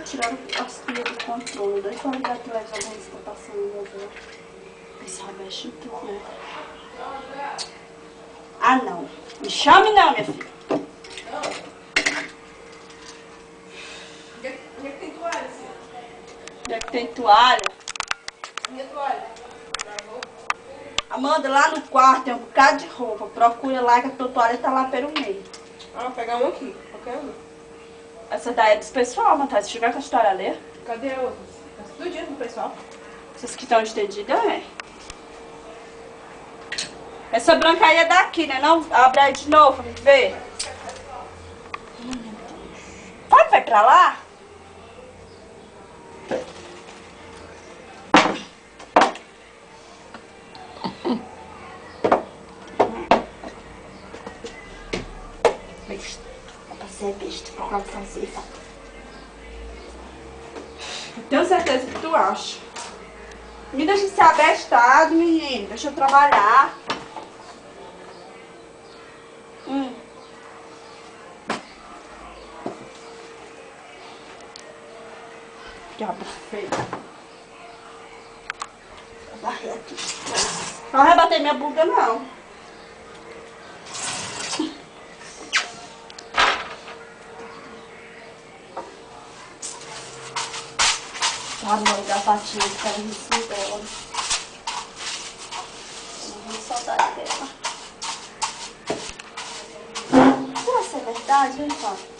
Tiraram as pilhas do controle. Daí pra ligar a televisão pra ver se tá passando novela. Pessoal, mexe em tudo, né? Ah, não. Me chame não, minha filha. Onde é que tem toalha, senhora? Onde é que tem toalha? Minha toalha. Travou? Amanda, lá no quarto tem um bocado de roupa. Procura lá que a tua toalha tá lá pelo meio. Ah, vou pegar uma aqui. Qualquer uma. Essa daí é dos pessoal, Matheus. Se tiver com a história a ler. Cadê a outra? Tá tudo dia do pessoal. Vocês que estão estendidas, é. Essa branca aí é daqui, né? Não? Abre aí de novo pra me ver. Ai, meu Deus. Vai pra lá? Besta. Você é besta. Por causa de você, tá? Eu tenho certeza que tu acha. Me deixa ser abestado, menino. Deixa eu trabalhar. Diabo feio. Varrer aqui. Não vai bater minha bunda, não. Tá, não vou ligar a patinha que ela me embora. Não vou saudade dela. Será que é verdade, hein, Fábio?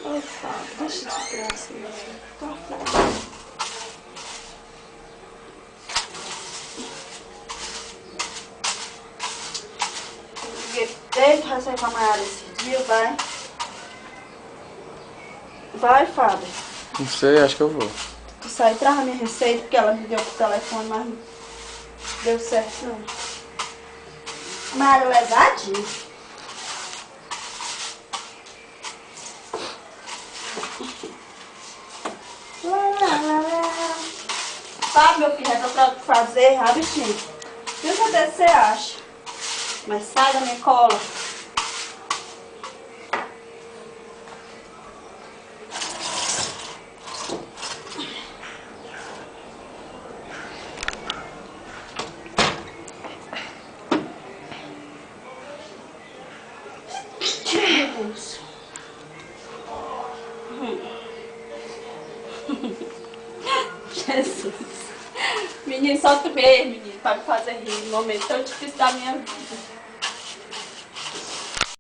Oi, Fábio, deixa de graça, meu filho. Tô aflita. Liguei desde o receita a Maiara esse dia, vai. Vai, Fábio. Não sei, acho que eu vou. Tu sai traz a minha receita, porque ela me deu pro telefone, mas não deu certo, não. A Maiara é lesadinha. Tá, meu filho, é pra fazer, ah, bichinho. O que você acha? Mas sai da minha cola. Meu Deus. Jesus. Menino, só tu mesmo, menino, pra me fazer rir no momento tão difícil da minha vida.